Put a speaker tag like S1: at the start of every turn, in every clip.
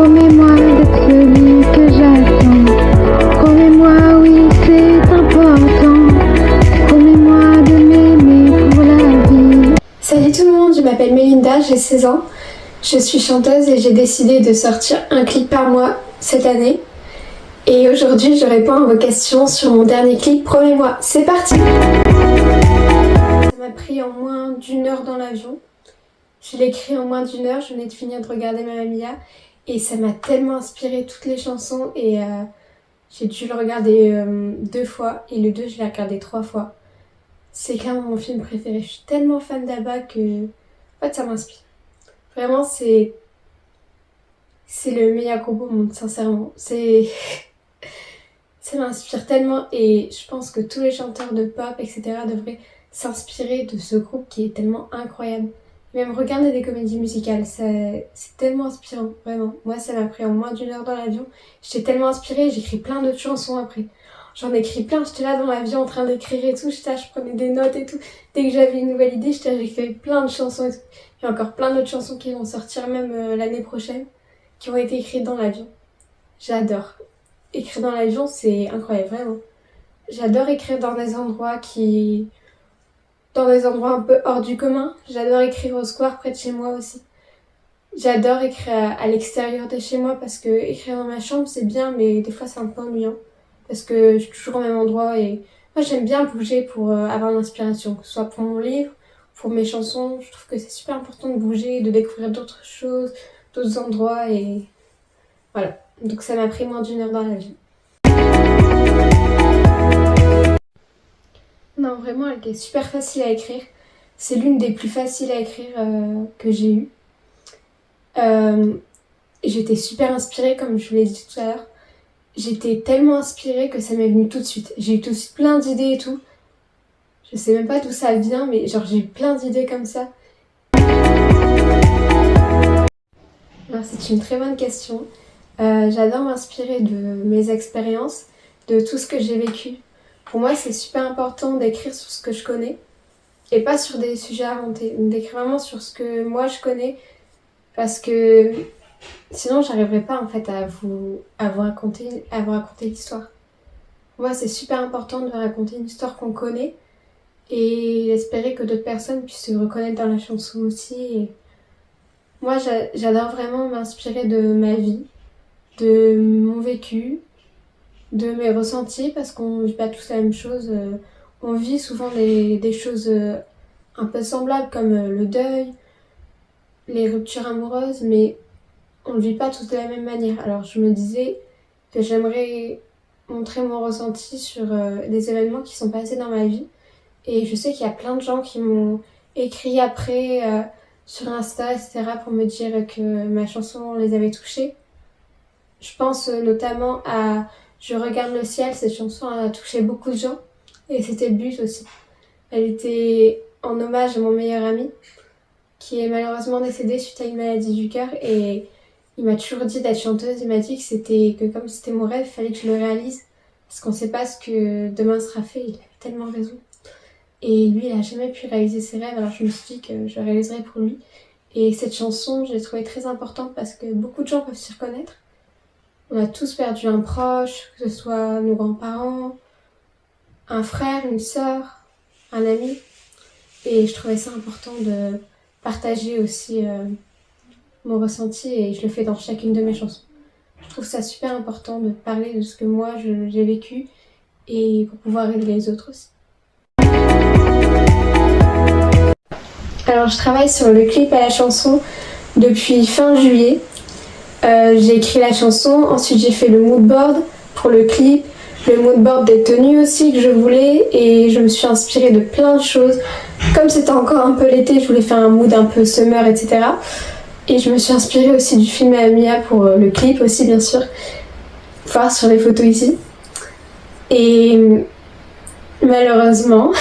S1: Promets-moi d'être celui que j'attends. Promets-moi, oui, c'est important. Promets-moi de m'aimer pour la vie.
S2: Salut tout le monde, je m'appelle Mélinda, j'ai 16 ans. Je suis chanteuse et j'ai décidé de sortir un clip par mois cette année. Et aujourd'hui, je réponds à vos questions sur mon dernier clip, Promets-moi. C'est parti! Ça m'a pris en moins d'une heure dans l'avion. Je l'ai écrit en moins d'une heure, je venais de finir de regarder Mamma Mia. Et ça m'a tellement inspiré toutes les chansons et j'ai dû le regarder 2 fois. Et le 2, je l'ai regardé 3 fois. C'est clairement mon film préféré. Je suis tellement fan d'Abba que en fait, ça m'inspire. Vraiment, c'est le meilleur groupe au monde, sincèrement. Ça m'inspire tellement et je pense que tous les chanteurs de pop, etc. devraient s'inspirer de ce groupe qui est tellement incroyable. Même regarder des comédies musicales, c'est tellement inspirant, vraiment. Moi, ça m'a pris en moins d'une heure dans l'avion. J'étais tellement inspirée, j'écris plein d'autres chansons après. J'en ai écrit plein, j'étais là dans l'avion en train d'écrire et tout, je prenais des notes et tout. Dès que j'avais une nouvelle idée, j'écrivais plein de chansons et tout. Il y a encore plein d'autres chansons qui vont sortir même l'année prochaine, qui ont été écrites dans l'avion. J'adore. Écrire dans l'avion, c'est incroyable, vraiment. J'adore écrire dans des endroits un peu hors du commun. J'adore écrire au square près de chez moi aussi. J'adore écrire à l'extérieur de chez moi parce que écrire dans ma chambre, c'est bien, mais des fois, c'est un peu ennuyant. Parce que je suis toujours au même endroit et moi, j'aime bien bouger pour avoir l'inspiration, que ce soit pour mon livre, pour mes chansons. Je trouve que c'est super important de bouger, de découvrir d'autres choses, d'autres endroits et voilà. Donc ça m'a pris moins d'une heure dans l'avion. Non, vraiment, elle était super facile à écrire. C'est l'une des plus faciles à écrire que j'ai eues. J'étais super inspirée, comme je vous l'ai dit tout à l'heure. J'étais tellement inspirée que ça m'est venu tout de suite. J'ai eu tout de suite plein d'idées et tout. Je sais même pas d'où ça vient, mais genre j'ai eu plein d'idées comme ça. Alors c'est une très bonne question. J'adore m'inspirer de mes expériences, de tout ce que j'ai vécu. Pour moi, c'est super important d'écrire sur ce que je connais et pas sur des sujets inventés. D'écrire vraiment sur ce que moi je connais parce que sinon, j'arriverai pas en fait à vous raconter l'histoire. Pour moi, c'est super important de raconter une histoire qu'on connaît et espérer que d'autres personnes puissent se reconnaître dans la chanson aussi. Et moi, j'adore vraiment m'inspirer de ma vie, de mon vécu, de mes ressentis parce qu'on ne vit pas tous la même chose. On vit souvent des choses un peu semblables comme le deuil, les ruptures amoureuses, mais on ne vit pas tous de la même manière. Alors je me disais que j'aimerais montrer mon ressenti sur des événements qui sont passés dans ma vie. Et je sais qu'il y a plein de gens qui m'ont écrit après sur Insta, etc. pour me dire que ma chanson les avait touchés. Je pense notamment à Je regarde le ciel, cette chanson a touché beaucoup de gens. Et c'était le but aussi. Elle était en hommage à mon meilleur ami qui est malheureusement décédé suite à une maladie du cœur et il m'a toujours dit d'être chanteuse, il m'a dit que comme c'était mon rêve, il fallait que je le réalise parce qu'on sait pas ce que demain sera fait, il avait tellement raison. Et lui, il a jamais pu réaliser ses rêves, alors je me suis dit que je le réaliserais pour lui. Et cette chanson, je l'ai trouvée très importante parce que beaucoup de gens peuvent s'y reconnaître. On a tous perdu un proche, que ce soit nos grands-parents, un frère, une sœur, un ami. Et je trouvais ça important de partager aussi mon ressenti et je le fais dans chacune de mes chansons. Je trouve ça super important de parler de ce que moi j'ai vécu et pour pouvoir aider les autres aussi. Alors je travaille sur le clip à la chanson depuis fin juillet. J'ai écrit la chanson, ensuite j'ai fait le mood board pour le clip, le mood board des tenues aussi que je voulais et je me suis inspirée de plein de choses. Comme c'était encore un peu l'été, je voulais faire un mood un peu summer, etc. Et je me suis inspirée aussi du film Mamma Mia pour le clip aussi, bien sûr. Voir sur les photos ici. Et malheureusement,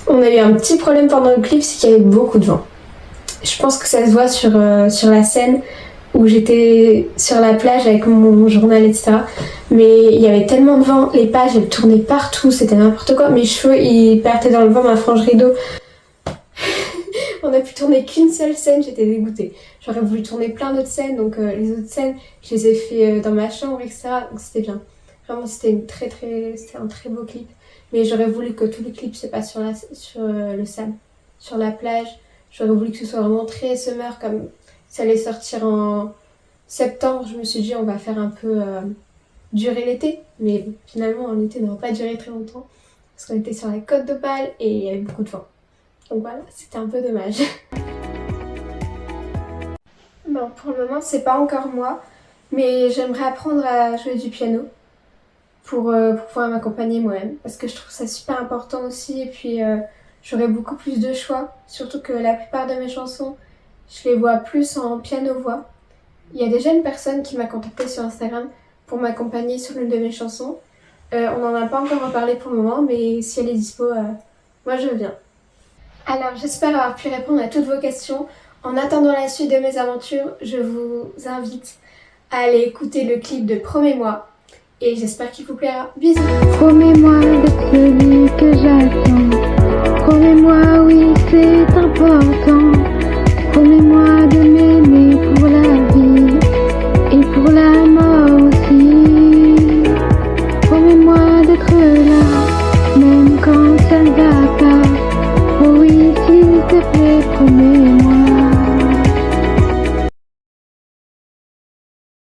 S2: on a eu un petit problème pendant le clip, c'est qu'il y avait beaucoup de vent. Je pense que ça se voit sur la scène où j'étais sur la plage avec mon journal, etc. Mais il y avait tellement de vent, les pages elles tournaient partout, c'était n'importe quoi. Mes cheveux ils partaient dans le vent, ma frange rideau. On a pu tourner qu'une seule scène, j'étais dégoûtée. J'aurais voulu tourner plein d'autres scènes, donc les autres scènes, je les ai fait dans ma chambre, etc. Donc c'était bien. Vraiment, c'était un très beau clip. Mais j'aurais voulu que tout le clip se passe sur le sable, sur la plage. J'aurais voulu que ce soit vraiment très summer, comme ça allait sortir en septembre. Je me suis dit, on va faire un peu durer l'été. Mais finalement, l'été n'aura pas duré très longtemps. Parce qu'on était sur la côte d'Opale et il y avait beaucoup de vent. Donc voilà, c'était un peu dommage. Bon, pour le moment, c'est pas encore moi. Mais j'aimerais apprendre à jouer du piano. Pour pouvoir m'accompagner moi-même. Parce que je trouve ça super important aussi. Et puis j'aurai beaucoup plus de choix. Surtout que la plupart de mes chansons, je les vois plus en piano-voix. Il y a déjà une personne qui m'a contactée sur Instagram pour m'accompagner sur l'une de mes chansons. On n'en a pas encore reparlé pour le moment, mais si elle est dispo, moi je veux bien. Alors j'espère avoir pu répondre à toutes vos questions. En attendant la suite de mes aventures, je vous invite à aller écouter le clip de Promets-moi. Et j'espère qu'il vous plaira. Bisous.
S1: Promets-moi d'être celui que j'attends. Promets-moi, oui, c'est important. Promets-moi de m'aimer pour la vie et pour la mort aussi. Promets-moi d'être là, même quand ça ne va pas. Oh oui, s'il te plaît, promets-moi.